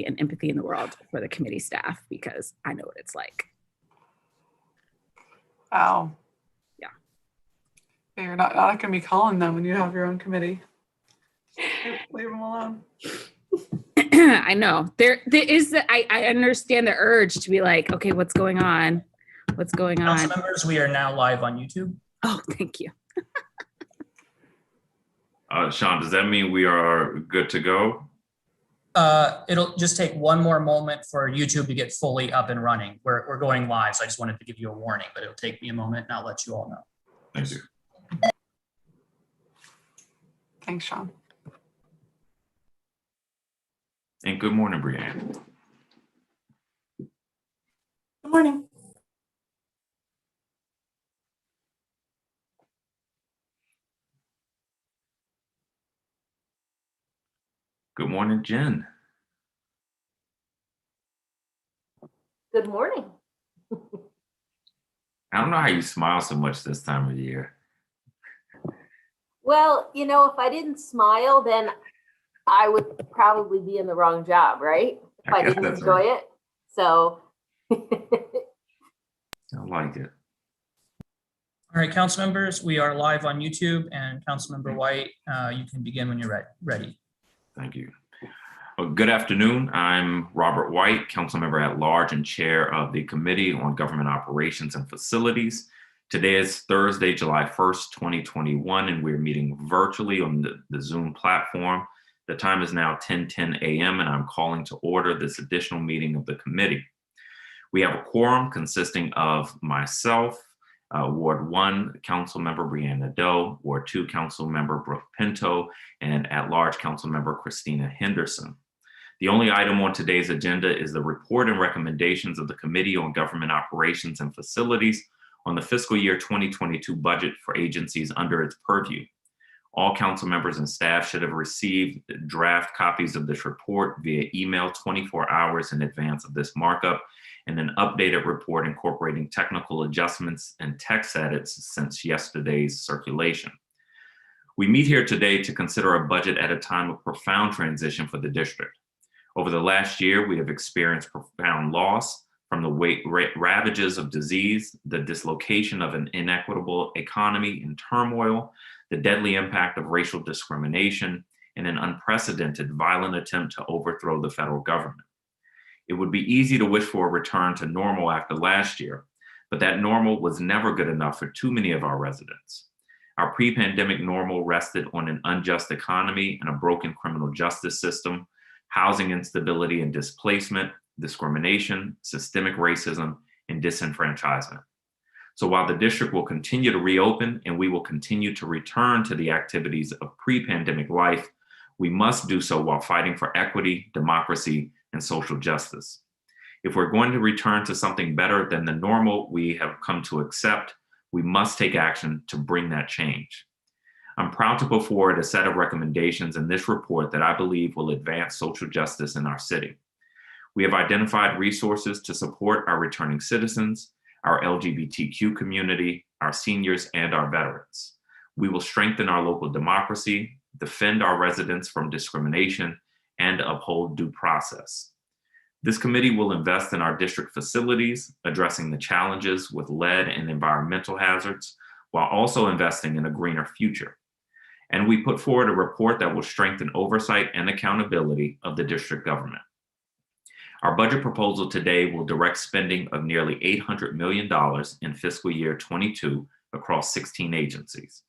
and empathy in the world for the committee staff, because I know what it's like. Wow. Yeah. You're not going to be calling them when you have your own committee. Leave them alone. I know there is that. I understand the urge to be like, okay, what's going on? What's going on? Council members, we are now live on YouTube. Oh, thank you. Sean, does that mean we are good to go? It'll just take one more moment for YouTube to get fully up and running. We're going live, so I just wanted to give you a warning, but it'll take me a moment and I'll let you all know. Thank you. Thanks, Sean. And good morning, Brianne. Good morning. Good morning, Jen. Good morning. I don't know how you smile so much this time of year. Well, you know, if I didn't smile, then I would probably be in the wrong job, right? If I guess didn't that's enjoy right. it. So. I like it. All right, council members, we are live on YouTube, and Councilmember White, you can begin when you're ready. Thank you. Well, good afternoon. I'm Robert White, council member at large and chair of the Committee on Government Operations and Facilities. Today is Thursday, July 1st, 2021, and we're meeting virtually on the Zoom platform. The time is now 10:10 a.m. and I'm calling to order this additional meeting of the committee. We have a quorum consisting of myself, Ward 1 Council Member Brianna Doe, Ward 2 Council Member Brooke Pinto, and at-large Council Member Christina Henderson. The only item on today's agenda is the report and recommendations of the Committee on Government Operations and Facilities on the fiscal year 2022 budget for agencies under its purview. All council members and staff should have received draft copies of this report via email 24 hours in advance of this markup, and an updated report incorporating technical adjustments and text edits since yesterday's circulation. We meet here today to consider a budget at a time of profound transition for the district. Over the last year, we have experienced profound loss from the ravages of disease, the dislocation of an inequitable economy in turmoil, the deadly impact of racial discrimination, and an unprecedented violent attempt to overthrow the federal government. It would be easy to wish for a return to normal after last year, but that normal was never good enough for too many of our residents. Our pre-pandemic normal rested on an unjust economy and a broken criminal justice system, housing instability and displacement, discrimination, systemic racism, and disenfranchisement. So while the district will continue to reopen and we will continue to return to the activities of pre-pandemic life, we must do so while fighting for equity, democracy, and social justice. If we're going to return to something better than the normal we have come to accept, we must take action to bring that change. I'm proud to put forward a set of recommendations in this report that I believe will advance social justice in our city. We have identified resources to support our returning citizens, our LGBTQ community, our seniors, and our veterans. We will strengthen our local democracy, defend our residents from discrimination, and uphold due process. This committee will invest in our district facilities, addressing the challenges with lead and environmental hazards, while also investing in a greener future. And we put forward a report that will strengthen oversight and accountability of the district government. Our budget proposal today will direct spending of nearly $800 million in fiscal year 22 across 16 agencies.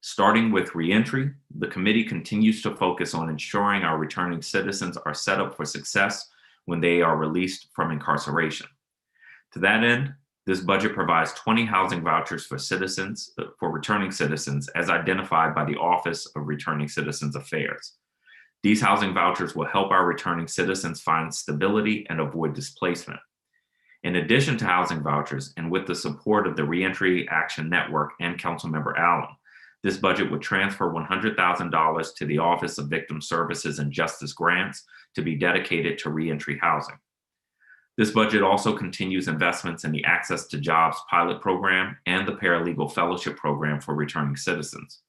Starting with reentry, the committee continues to focus on ensuring our returning citizens are set up for success when they are released from incarceration. To that end, this budget provides 20 housing vouchers for returning citizens as identified by the Office of Returning Citizens Affairs. These housing vouchers will help our returning citizens find stability and avoid displacement. In addition to housing vouchers, and with the support of the Reentry Action Network and Councilmember Allen, this budget would transfer $100,000 to the Office of Victim Services and Justice Grants to be dedicated to reentry housing. This budget also continues investments in the Access to Jobs pilot program and the Paralegal Fellowship program for returning citizens.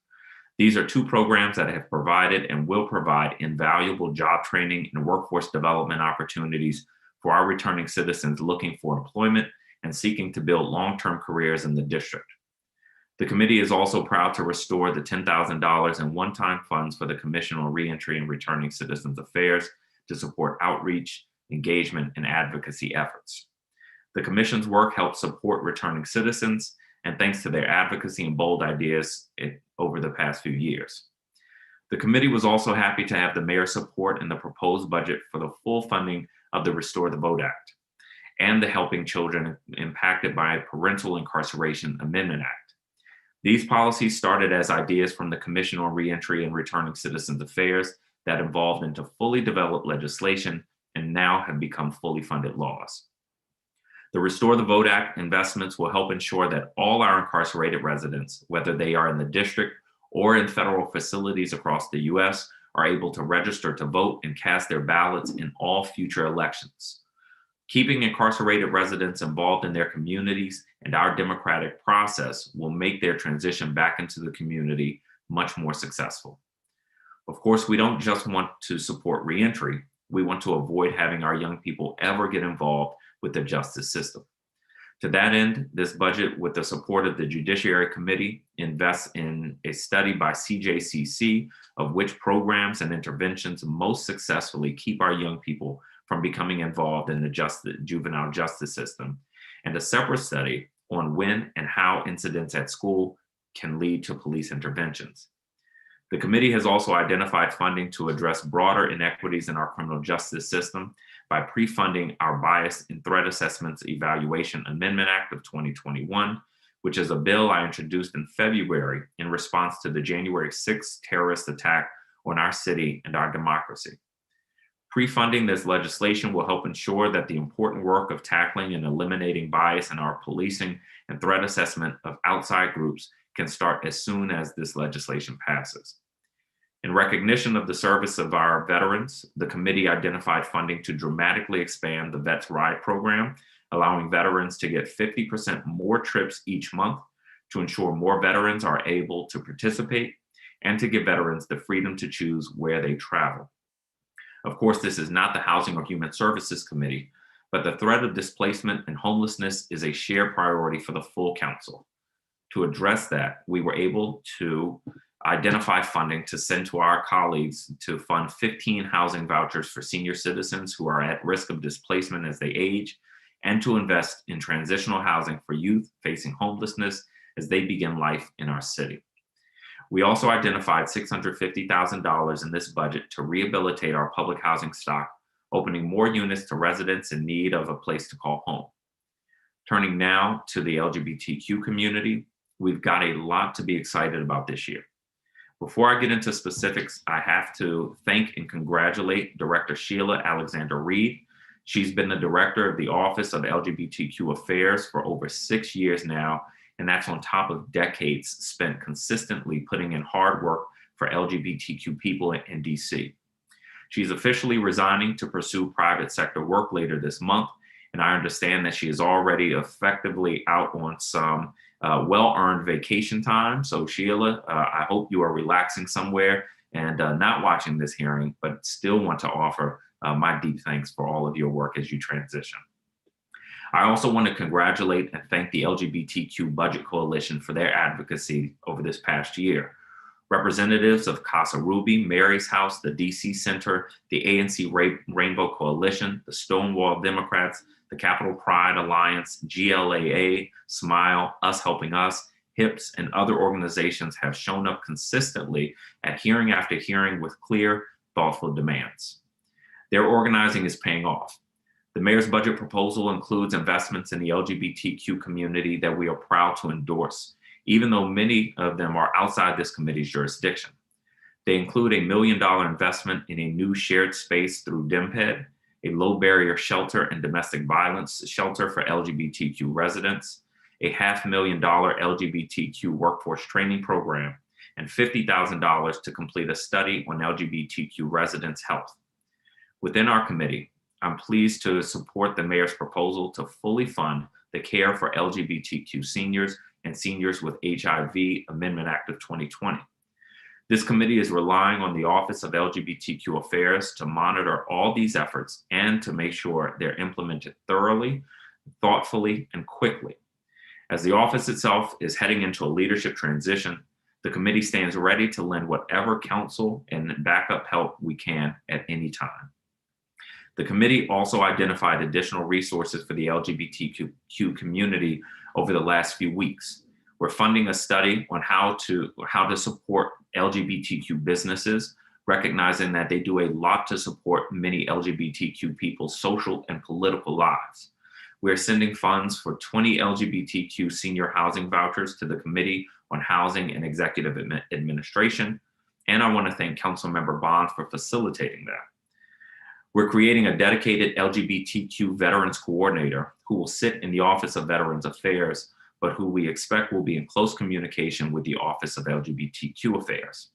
These are two programs that have provided and will provide invaluable job training and workforce development opportunities for our returning citizens looking for employment and seeking to build long-term careers in the district. The committee is also proud to restore the $10,000 in one-time funds for the Commission on Reentry and Returning Citizens Affairs to support outreach, engagement, and advocacy efforts. The Commission's work helps support returning citizens, and thanks to their advocacy and bold ideas over the past few years. The committee was also happy to have the mayor's support in the proposed budget for the full funding of the Restore the Vote Act and the Helping Children Impacted by Parental Incarceration Amendment Act. These policies started as ideas from the Commission on Reentry and Returning Citizens Affairs that evolved into fully developed legislation and now have become fully funded laws. The Restore the Vote Act investments will help ensure that all our incarcerated residents, whether they are in the district or in federal facilities across the US, are able to register to vote and cast their ballots in all future elections. Keeping incarcerated residents involved in their communities and our democratic process will make their transition back into the community much more successful. Of course, we don't just want to support reentry, we want to avoid having our young people ever get involved with the justice system. To that end, this budget, with the support of the Judiciary Committee, invests in a study by CJCC of which programs and interventions most successfully keep our young people from becoming involved in the juvenile justice system, and a separate study on when and how incidents at school can lead to police interventions. The committee has also identified funding to address broader inequities in our criminal justice system by pre-funding our Bias in Threat Assessments Evaluation Amendment Act of 2021, which is a bill I introduced in February in response to the January 6th terrorist attack on our city and our democracy. Pre-funding this legislation will help ensure that the important work of tackling and eliminating bias in our policing and threat assessment of outside groups can start as soon as this legislation passes. In recognition of the service of our veterans, the committee identified funding to dramatically expand the Vets Ride program, allowing veterans to get 50% more trips each month to ensure more veterans are able to participate and to give veterans the freedom to choose where they travel. Of course, this is not the Housing or Human Services Committee, but the threat of displacement and homelessness is a shared priority for the full council. To address that, we were able to identify funding to send to our colleagues to fund 15 housing vouchers for senior citizens who are at risk of displacement as they age, and to invest in transitional housing for youth facing homelessness as they begin life in our city. We also identified $650,000 in this budget to rehabilitate our public housing stock, opening more units to residents in need of a place to call home. Turning now to the LGBTQ community, we've got a lot to be excited about this year. Before I get into specifics, I have to thank and congratulate Director Sheila Alexander Reed. She's been the director of the Office of LGBTQ Affairs for over 6 years now, and that's on top of decades spent consistently putting in hard work for LGBTQ people in DC. She's officially resigning to pursue private sector work later this month, and I understand that she is already effectively out on some well-earned vacation time. So Sheila, I hope you are relaxing somewhere and not watching this hearing, but still want to offer my deep thanks for all of your work as you transition. I also want to congratulate and thank the LGBTQ Budget Coalition for their advocacy over this past year. Representatives of Casa Ruby, Mary's House, the DC Center, the ANC Rainbow Coalition, the Stonewall Democrats, the Capital Pride Alliance, GLAA, Smile, Us Helping Us, HIPS, and other organizations have shown up consistently at hearing after hearing with clear, thoughtful demands. Their organizing is paying off. The mayor's budget proposal includes investments in the LGBTQ community that we are proud to endorse, even though many of them are outside this committee's jurisdiction. They include $1 million investment in a new shared space through DMPED, a low barrier shelter and domestic violence shelter for LGBTQ residents, a $500,000 LGBTQ workforce training program, and $50,000 to complete a study on LGBTQ residents' health. Within our committee, I'm pleased to support the mayor's proposal to fully fund the Care for LGBTQ Seniors and Seniors with HIV Amendment Act of 2020. This committee is relying on the Office of LGBTQ Affairs to monitor all these efforts and to make sure they're implemented thoroughly, thoughtfully, and quickly. As the office itself is heading into a leadership transition, the committee stands ready to lend whatever counsel and backup help we can at any time. The committee also identified additional resources for the LGBTQ community over the last few weeks. We're funding a study on how to support LGBTQ businesses, recognizing that they do a lot to support many LGBTQ people's social and political lives. We're sending funds for 20 LGBTQ senior housing vouchers to the Committee on Housing and Executive Administration, and I want to thank Councilmember Bond for facilitating that. We're creating a dedicated LGBTQ Veterans Coordinator who will sit in the Office of Veterans Affairs, but who we expect will be in close communication with the Office of LGBTQ Affairs.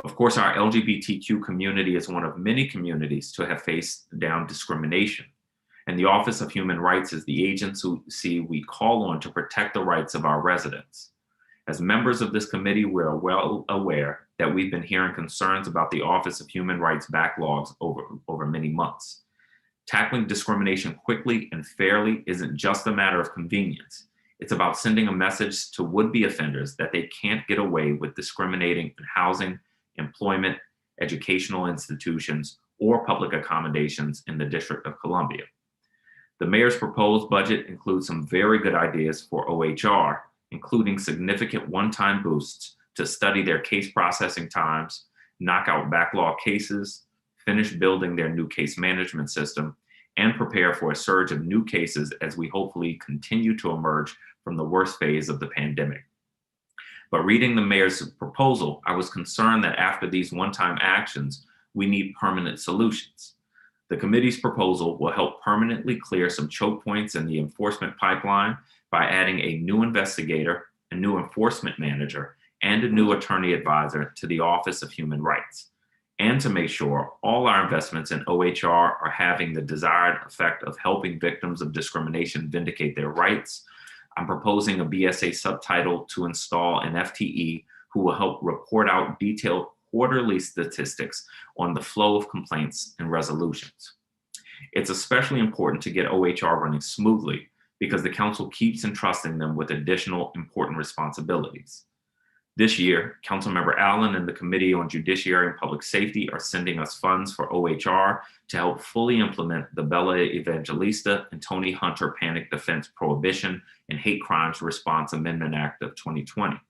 Of course, our LGBTQ community is one of many communities to have faced down discrimination, and the Office of Human Rights is the agency we call on to protect the rights of our residents. As members of this committee, we are well aware that we've been hearing concerns about the Office of Human Rights backlogs over many months. Tackling discrimination quickly and fairly isn't just a matter of convenience. It's about sending a message to would-be offenders that they can't get away with discriminating in housing, employment, educational institutions, or public accommodations in the District of Columbia. The mayor's proposed budget includes some very good ideas for OHR, including significant one-time boosts to study their case processing times, knock out backlog cases, finish building their new case management system, and prepare for a surge of new cases as we hopefully continue to emerge from the worst phase of the pandemic. But reading the mayor's proposal, I was concerned that after these one-time actions, we need permanent solutions. The committee's proposal will help permanently clear some choke points in the enforcement pipeline by adding a new investigator, a new enforcement manager, and a new attorney advisor to the Office of Human Rights, and to make sure all our investments in OHR are having the desired effect of helping victims of discrimination vindicate their rights. I'm proposing a BSA subtitle to install an FTE who will help report out detailed quarterly statistics on the flow of complaints and resolutions. It's especially important to get OHR running smoothly because the council keeps entrusting them with additional important responsibilities. This year, Councilmember Allen and the Committee on Judiciary and Public Safety are sending us funds for OHR to help fully implement the Bella Evangelista and Tony Hunter Panic Defense Prohibition and Hate Crimes Response Amendment Act of 2020,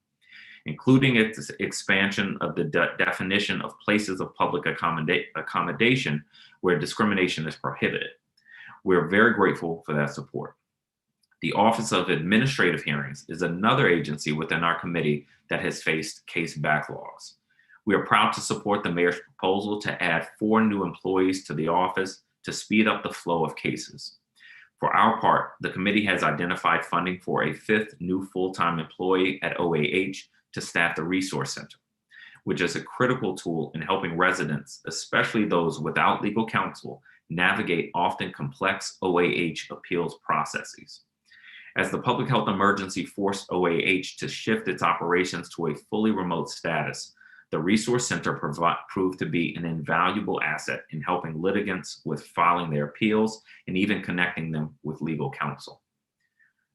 including its expansion of the definition of places of public accommodation where discrimination is prohibited. We're very grateful for that support. The Office of Administrative Hearings is another agency within our committee that has faced case backlogs. We are proud to support the mayor's proposal to add 4 new employees to the office to speed up the flow of cases. For our part, the committee has identified funding for a 5th new full-time employee at OAH to staff the Resource Center, which is a critical tool in helping residents, especially those without legal counsel, navigate often complex OAH appeals processes. As the public health emergency forced OAH to shift its operations to a fully remote status, the Resource Center proved to be an invaluable asset in helping litigants with filing their appeals and even connecting them with legal counsel.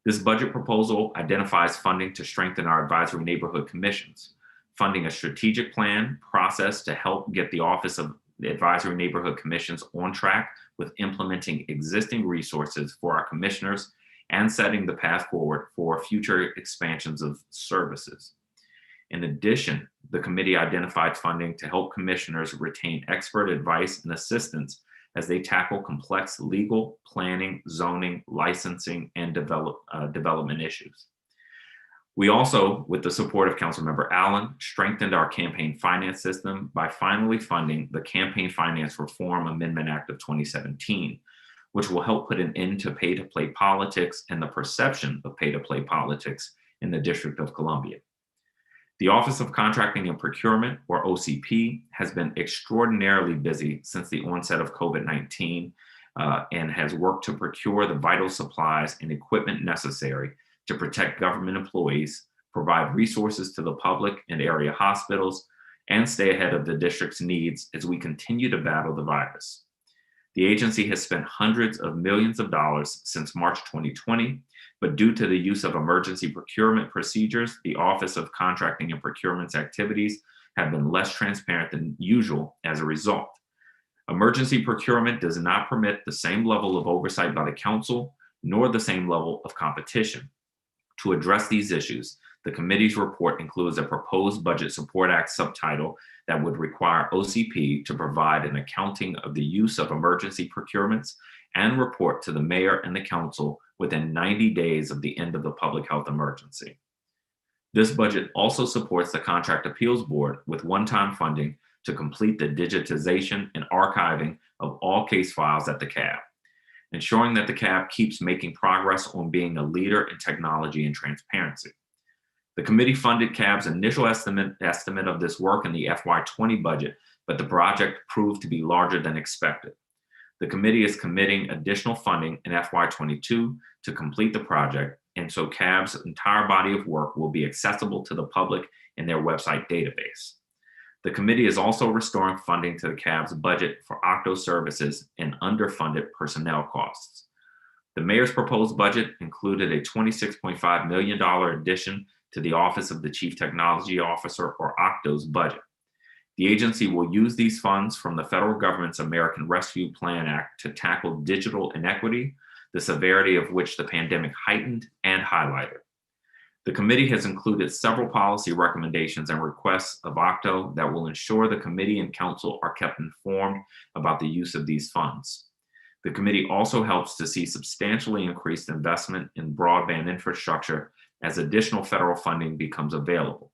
This budget proposal identifies funding to strengthen our advisory neighborhood commissions, funding a strategic plan process to help get the Office of the Advisory Neighborhood Commissions on track with implementing existing resources for our commissioners and setting the path forward for future expansions of services. In addition, the committee identified funding to help commissioners retain expert advice and assistance as they tackle complex legal, planning, zoning, licensing, and development issues. We also, with the support of Councilmember Allen, strengthened our campaign finance system by finally funding the Campaign Finance Reform Amendment Act of 2017, which will help put an end to pay-to-play politics and the perception of pay-to-play politics in the District of Columbia. The Office of Contracting and Procurement, or OCP, has been extraordinarily busy since the onset of COVID-19 and has worked to procure the vital supplies and equipment necessary to protect government employees, provide resources to the public and area hospitals, and stay ahead of the district's needs as we continue to battle the virus. The agency has spent hundreds of millions of dollars since March 2020, but due to the use of emergency procurement procedures, the Office of Contracting and Procurement's activities have been less transparent than usual as a result. Emergency procurement does not permit the same level of oversight by the council, nor the same level of competition. To address these issues, the committee's report includes a proposed Budget Support Act subtitle that would require OCP to provide an accounting of the use of emergency procurements and report to the mayor and the council within 90 days of the end of the public health emergency. This budget also supports the Contract Appeals Board with one-time funding to complete the digitization and archiving of all case files at the CAB, ensuring that the CAB keeps making progress on being a leader in technology and transparency. The committee funded CAB's initial estimate of this work in the FY20 budget, but the project proved to be larger than expected. The committee is committing additional funding in FY22 to complete the project, and so CAB's entire body of work will be accessible to the public in their website database. The committee is also restoring funding to the CAB's budget for Octo services and underfunded personnel costs. The mayor's proposed budget included a $26.5 million addition to the Office of the Chief Technology Officer, or Octo's budget. The agency will use these funds from the federal government's American Rescue Plan Act to tackle digital inequity, the severity of which the pandemic heightened and highlighted. The committee has included several policy recommendations and requests of Octo that will ensure the committee and council are kept informed about the use of these funds. The committee also helps to see substantially increased investment in broadband infrastructure as additional federal funding becomes available.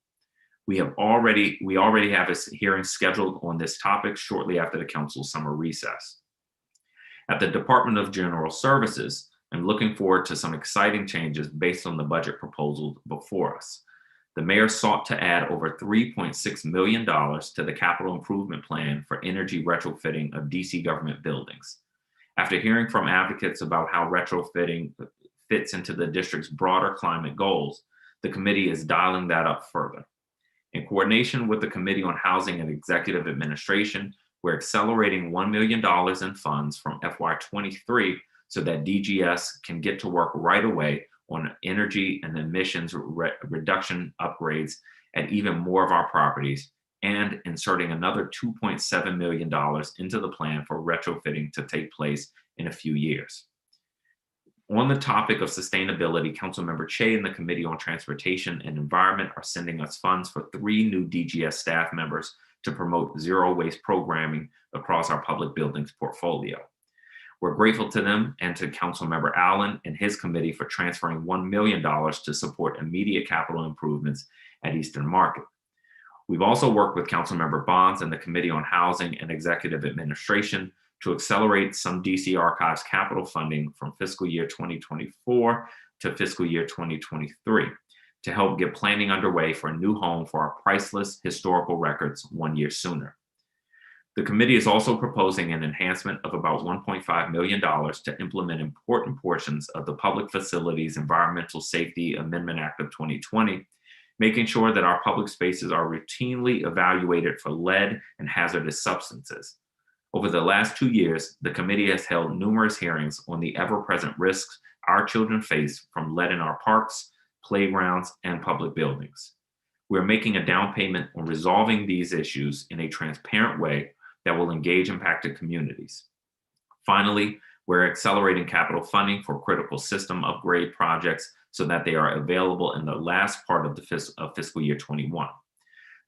We already have a hearing scheduled on this topic shortly after the council's summer recess. At the Department of General Services, I'm looking forward to some exciting changes based on the budget proposal before us. The mayor sought to add over $3.6 million to the capital improvement plan for energy retrofitting of DC government buildings. After hearing from advocates about how retrofitting fits into the district's broader climate goals, the committee is dialing that up further. In coordination with the Committee on Housing and Executive Administration, we're accelerating $1 million in funds from FY23 so that DGS can get to work right away on energy and emissions reduction upgrades at even more of our properties, and inserting another $2.7 million into the plan for retrofitting to take place in a few years. On the topic of sustainability, Councilmember Che and the Committee on Transportation and Environment are sending us funds for 3 new DGS staff members to promote zero waste programming across our public buildings portfolio. We're grateful to them and to Councilmember Allen and his committee for transferring $1 million to support immediate capital improvements at Eastern Market. We've also worked with Councilmember Bonds and the Committee on Housing and Executive Administration to accelerate some DC Archives capital funding from fiscal year 2024 to fiscal year 2023 to help get planning underway for a new home for our priceless historical records 1 year sooner. The committee is also proposing an enhancement of about $1.5 million to implement important portions of the Public Facilities Environmental Safety Amendment Act of 2020, making sure that our public spaces are routinely evaluated for lead and hazardous substances. Over the last 2 years, the committee has held numerous hearings on the ever-present risks our children face from lead in our parks, playgrounds, and public buildings. We're making a down payment on resolving these issues in a transparent way that will engage impacted communities. Finally, we're accelerating capital funding for critical system upgrade projects so that they are available in the last part of fiscal year 21.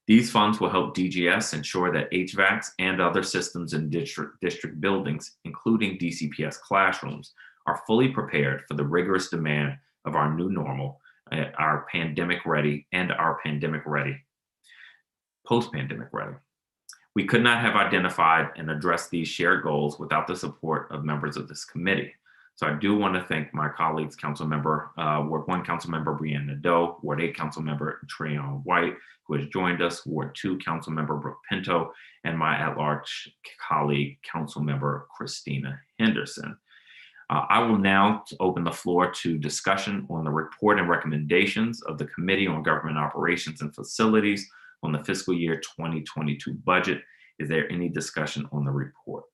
These funds will help DGS ensure that HVACs and other systems in district buildings, including DCPS classrooms, are fully prepared for the rigorous demand of our new normal, our pandemic ready, and our pandemic ready, post-pandemic ready. We could not have identified and addressed these shared goals without the support of members of this committee. So I do want to thank my colleagues, Ward 1 Councilmember Brianna Nadeau, Ward 8 Councilmember Treon White, who has joined us, Ward 2 Councilmember Brooke Pinto, and my at-large colleague, Councilmember Christina Henderson. I will now open the floor to discussion on the report and recommendations of the Committee on Government Operations and Facilities on the fiscal year 2022 budget. Is there any discussion on the report?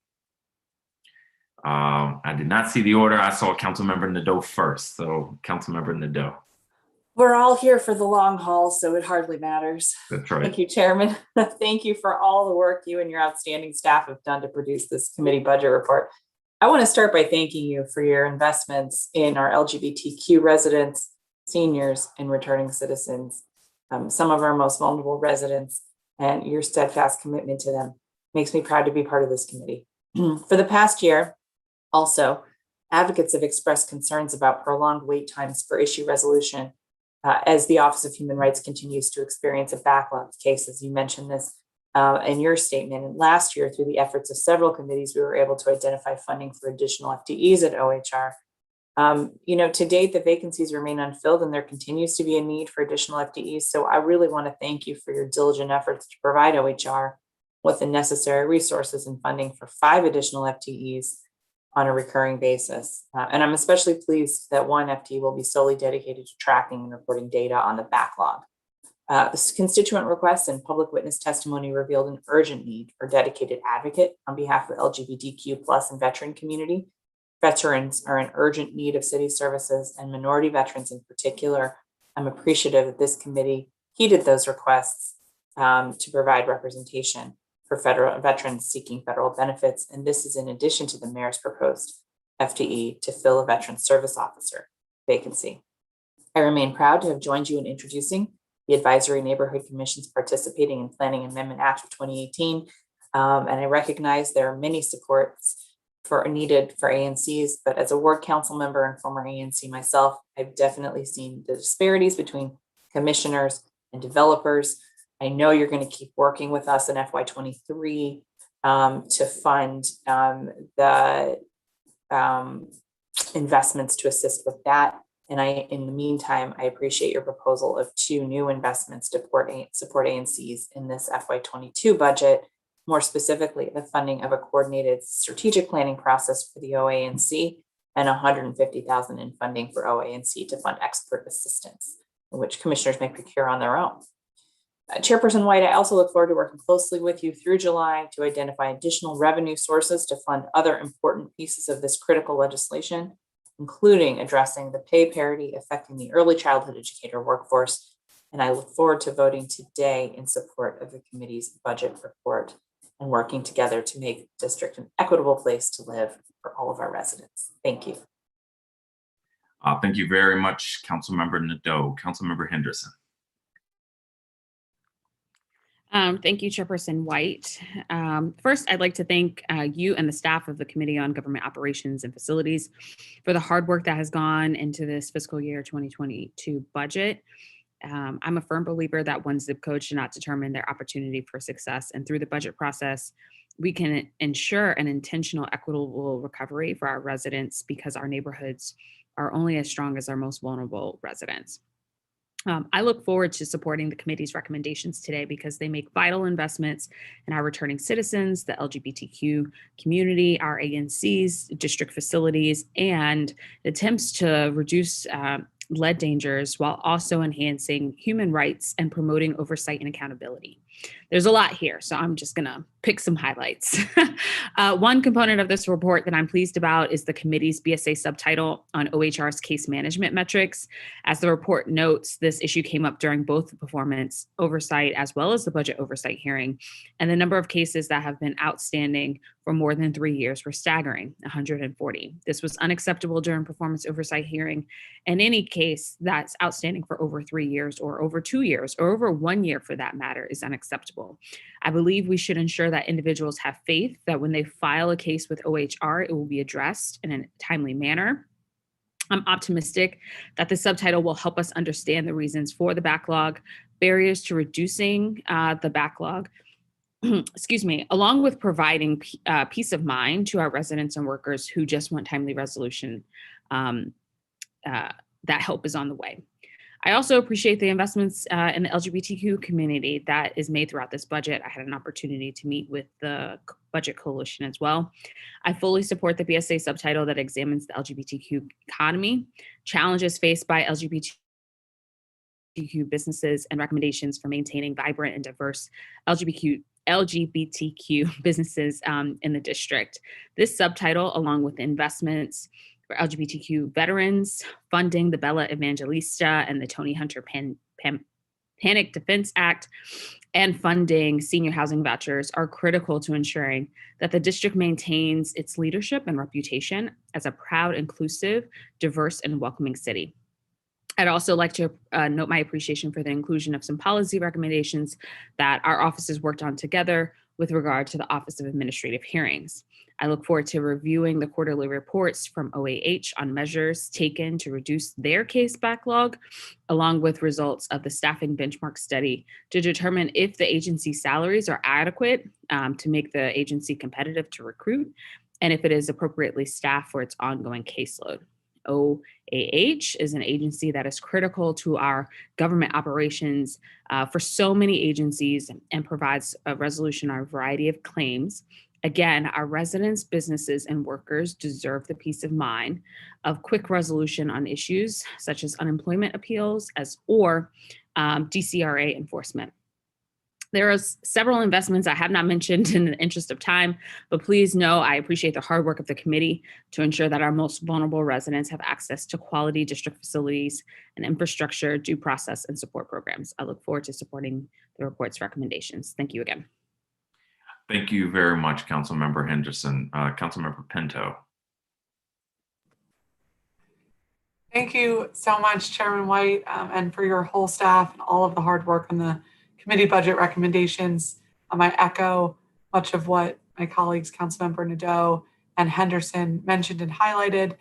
I did not see the order. I saw Councilmember Nadeau first. So Councilmember Nadeau. We're all here for the long haul, so it hardly matters. That's right. Thank you, Chairman. Thank you for all the work you and your outstanding staff have done to produce this committee budget report. I want to start by thanking you for your investments in our LGBTQ residents, seniors, and returning citizens, some of our most vulnerable residents, and your steadfast commitment to them makes me proud to be part of this committee. For the past year, also, advocates have expressed concerns about prolonged wait times for issue resolution as the Office of Human Rights continues to experience a backlog of cases. You mentioned this in your statement. And last year, through the efforts of several committees, we were able to identify funding for additional FTEs at OHR. To date, the vacancies remain unfilled and there continues to be a need for additional FTEs. So I really want to thank you for your diligent efforts to provide OHR with the necessary resources and funding for 5 additional FTEs on a recurring basis. And I'm especially pleased that 1 FTE will be solely dedicated to tracking and reporting data on the backlog. This constituent requests and public witness testimony revealed an urgent need for dedicated advocate on behalf of the LGBTQ+ and veteran community. Veterans are in urgent need of city services, and minority veterans in particular. I'm appreciative that this committee heeded those requests to provide representation for federal veterans seeking federal benefits. And this is in addition to the mayor's proposed FTE to fill a veteran service officer vacancy. I remain proud to have joined you in introducing the Advisory Neighborhood Commissions participating in Planning Amendment Act of 2018. And I recognize there are many supports needed for ANCs, but as a ward council member and former ANC myself, I've definitely seen the disparities between commissioners and developers. I know you're going to keep working with us in FY23 to fund the investments to assist with that. And in the meantime, I appreciate your proposal of 2 new investments to support ANCs in this FY22 budget. More specifically, the funding of a coordinated strategic planning process for the OANC and $150,000 in funding for OANC to fund expert assistance, which commissioners may procure on their own. Chairperson White, I also look forward to working closely with you through July to identify additional revenue sources to fund other important pieces of this critical legislation, including addressing the pay parity affecting the early childhood educator workforce. And I look forward to voting today in support of the committee's budget report and working together to make the district an equitable place to live for all of our residents. Thank you. Thank you very much, Councilmember Nadeau. Councilmember Henderson. Thank you, Chairperson White. First, I'd like to thank you and the staff of the Committee on Government Operations and Facilities for the hard work that has gone into this fiscal year 2022 budget. I'm a firm believer that one zip code should not determine their opportunity for success. And through the budget process, we can ensure an intentional, equitable recovery for our residents because our neighborhoods are only as strong as our most vulnerable residents. I look forward to supporting the committee's recommendations today because they make vital investments in our returning citizens, the LGBTQ community, our ANCs, district facilities, and attempts to reduce lead dangers while also enhancing human rights and promoting oversight and accountability. There's a lot here, so I'm just gonna pick some highlights. One component of this report that I'm pleased about is the committee's BSA subtitle on OHR's case management metrics. As the report notes, this issue came up during both the performance oversight as well as the budget oversight hearing, and the number of cases that have been outstanding for more than 3 years were staggering, 140. This was unacceptable during performance oversight hearing, and any case that's outstanding for over 3 years or over 2 years or over 1 year for that matter is unacceptable. I believe we should ensure that individuals have faith that when they file a case with OHR, it will be addressed in a timely manner. I'm optimistic that the subtitle will help us understand the reasons for the backlog, barriers to reducing the backlog, excuse me, along with providing peace of mind to our residents and workers who just want timely resolution. That help is on the way. I also appreciate the investments in the LGBTQ community that is made throughout this budget. I had an opportunity to meet with the Budget Coalition as well. I fully support the BSA subtitle that examines the LGBTQ economy, challenges faced by LGBTQ LGBTQ businesses and recommendations for maintaining vibrant and diverse LGBTQ businesses in the district. This subtitle, along with investments for LGBTQ veterans, funding the Bella Evangelista and the Tony Hunter Panic Defense Act, and funding senior housing vouchers are critical to ensuring that the district maintains its leadership and reputation as a proud, inclusive, diverse, and welcoming city. I'd also like to note my appreciation for the inclusion of some policy recommendations that our offices worked on together with regard to the Office of Administrative Hearings. I look forward to reviewing the quarterly reports from OAH on measures taken to reduce their case backlog, along with results of the staffing benchmark study to determine if the agency's salaries are adequate to make the agency competitive to recruit, and if it is appropriately staffed for its ongoing caseload. OAH is an agency that is critical to our government operations for so many agencies and provides a resolution on a variety of claims. Again, our residents, businesses, and workers deserve the peace of mind of quick resolution on issues such as unemployment appeals or DCRA enforcement. There are several investments I have not mentioned in the interest of time, but please know I appreciate the hard work of the committee to ensure that our most vulnerable residents have access to quality district facilities and infrastructure, due process, and support programs. I look forward to supporting the report's recommendations. Thank you again. Thank you very much, Councilmember Henderson. Councilmember Pinto. Thank you so much, Chairman White, and for your whole staff and all of the hard work on the committee budget recommendations. I echo much of what my colleagues, Councilmember Nadeau and Henderson, mentioned and highlighted.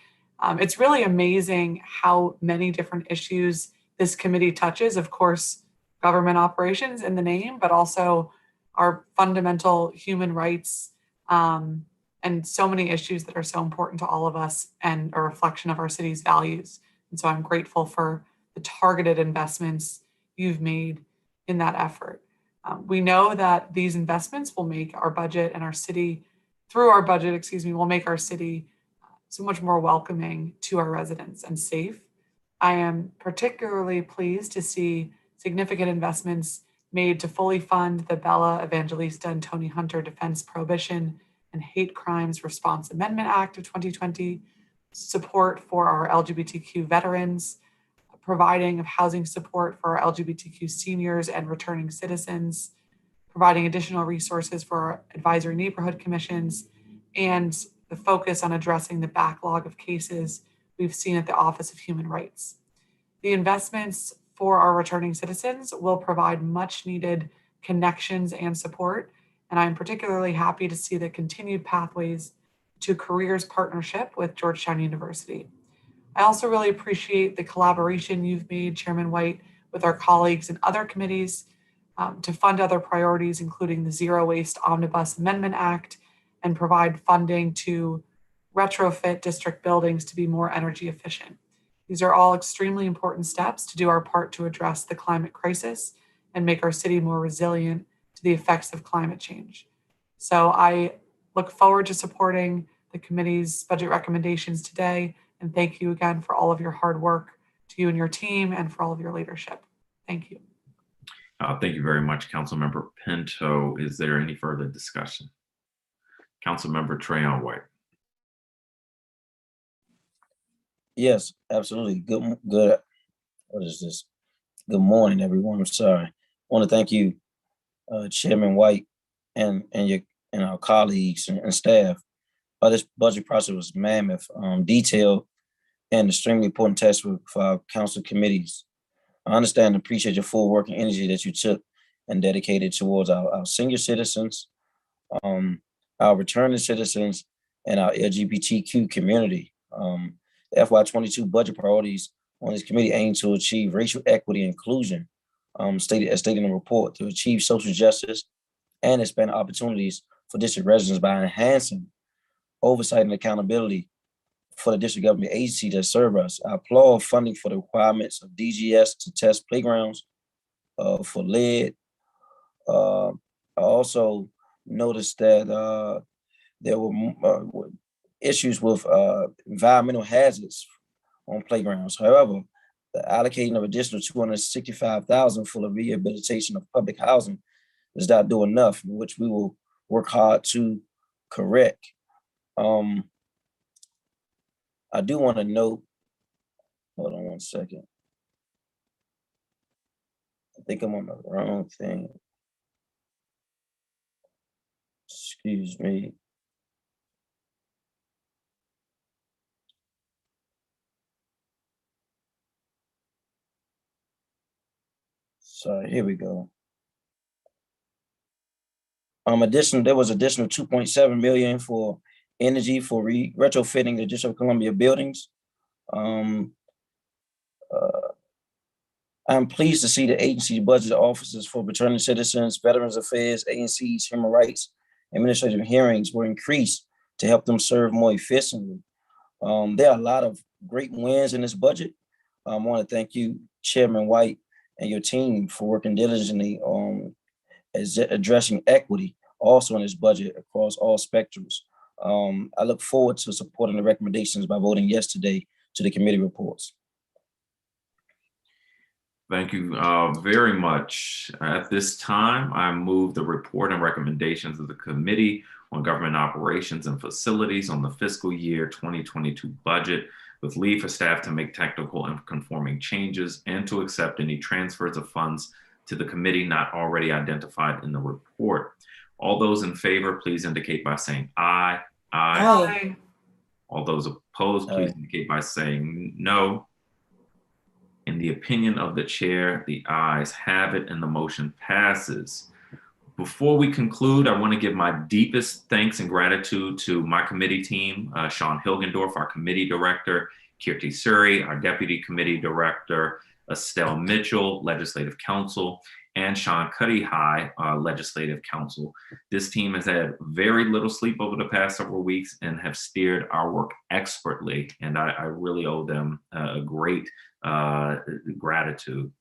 It's really amazing how many different issues this committee touches. Of course, government operations in the name, but also our fundamental human rights and so many issues that are so important to all of us and a reflection of our city's values. And so I'm grateful for the targeted investments you've made in that effort. We know that these investments will make our budget and our city, will make our city so much more welcoming to our residents and safe. I am particularly pleased to see significant investments made to fully fund the Bella Evangelista and Tony Hunter Defense Prohibition and Hate Crimes Response Amendment Act of 2020, support for our LGBTQ veterans, providing of housing support for our LGBTQ seniors and returning citizens, providing additional resources for our advisory neighborhood commissions, and the focus on addressing the backlog of cases we've seen at the Office of Human Rights. The investments for our returning citizens will provide much needed connections and support, and I'm particularly happy to see the continued pathways to careers partnership with Georgetown University. I also really appreciate the collaboration you've made, Chairman White, with our colleagues in other committees to fund other priorities, including the Zero Waste Omnibus Amendment Act, and provide funding to retrofit district buildings to be more energy efficient. These are all extremely important steps to do our part to address the climate crisis and make our city more resilient to the effects of climate change. So I look forward to supporting the committee's budget recommendations today. And thank you again for all of your hard work, to you and your team, and for all of your leadership. Thank you. Thank you very much, Councilmember Pinto. Is there any further discussion? Councilmember Trayon White. Yes, absolutely. Good. What is this? Good morning, everyone. I'm sorry. I want to thank you, Chairman White, and our colleagues and staff. This budget process was mammoth, detailed, and extremely important test for our council committees. I understand and appreciate your full work and energy that you took and dedicated towards our senior citizens, our returning citizens, and our LGBTQ community. The FY22 budget priorities on this committee aim to achieve racial equity and inclusion, stated in the report, to achieve social justice and expand opportunities for district residents by enhancing oversight and accountability for the district government agency that serve us. I applaud funding for the requirements of DGS to test playgrounds for lead. I also noticed that there were issues with environmental hazards on playgrounds. However, the allocating of additional 265,000 for the rehabilitation of public housing does not do enough, which we will work hard to correct. I do want to note, hold on one second. I think I'm on the wrong thing. Excuse me. Sorry, here we go. There was additional 2.7 million for energy for retrofitting the District of Columbia buildings. I'm pleased to see the agency budget offices for returning citizens, Veterans Affairs, agencies, human rights, administrative hearings were increased to help them serve more efficiently. There are a lot of great wins in this budget. I want to thank you, Chairman White, and your team for working diligently on addressing equity also in this budget across all spectrums. I look forward to supporting the recommendations by voting yes today to the committee reports. Thank you very much. At this time, I move the report and recommendations of the Committee on Government Operations and Facilities on the fiscal year 2022 budget, with leave for staff to make technical and conforming changes and to accept any transfers of funds to the committee not already identified in the report. All those in favor, please indicate by saying aye. Aye. All those opposed, please indicate by saying no. In the opinion of the chair, the ayes have it and the motion passes. Before we conclude, I want to give my deepest thanks and gratitude to my committee team, Sean Hilgendorf, our committee director, Kirti Suri, our deputy committee director, Estelle Mitchell, legislative counsel, and Sean Cuddy-High, legislative counsel. This team has had very little sleep over the past several weeks and have steered our work expertly, and I really owe them a great gratitude.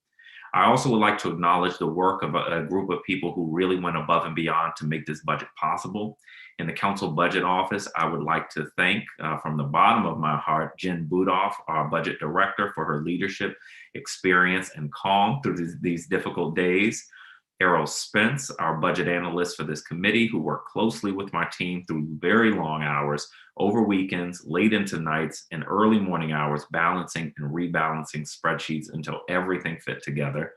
I also would like to acknowledge the work of a group of people who really went above and beyond to make this budget possible. In the Council Budget Office, I would like to thank from the bottom of my heart, Jen Budoff, our budget director, for her leadership, experience, and calm through these difficult days. Errol Spence, our budget analyst for this committee, who worked closely with my team through very long hours, over weekends, late into nights, and early morning hours, balancing and rebalancing spreadsheets until everything fit together.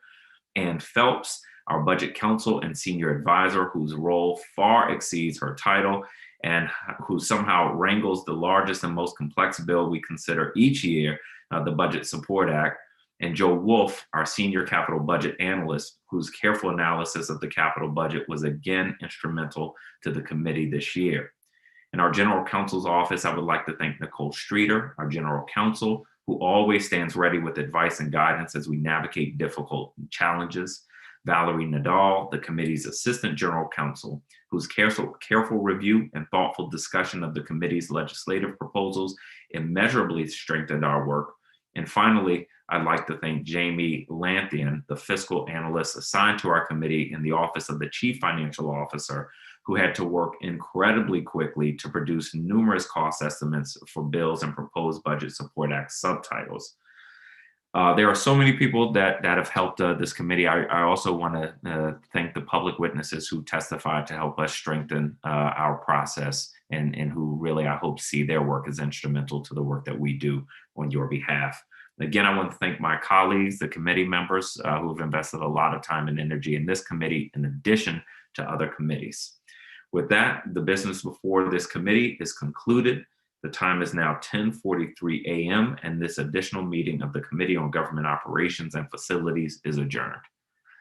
Ann Phelps, our budget counsel and senior advisor, whose role far exceeds her title and who somehow wrangles the largest and most complex bill we consider each year, the Budget Support Act. And Joe Wolf, our senior capital budget analyst, whose careful analysis of the capital budget was again instrumental to the committee this year. In our general counsel's office, I would like to thank Nicole Streeter, our general counsel, who always stands ready with advice and guidance as we navigate difficult challenges. Valerie Nadal, the committee's assistant general counsel, whose careful review and thoughtful discussion of the committee's legislative proposals immeasurably strengthened our work. And finally, I'd like to thank Jamie Lanthian, the fiscal analyst assigned to our committee in the Office of the Chief Financial Officer, who had to work incredibly quickly to produce numerous cost estimates for bills and proposed Budget Support Act subtitles. There are so many people that have helped this committee. I also want to thank the public witnesses who testified to help us strengthen our process and who really, I hope, see their work as instrumental to the work that we do on your behalf. Again, I want to thank my colleagues, the committee members who have invested a lot of time and energy in this committee, in addition to other committees. With that, the business before this committee is concluded. The time is now 10:43 a.m. and this additional meeting of the Committee on Government Operations and Facilities is adjourned.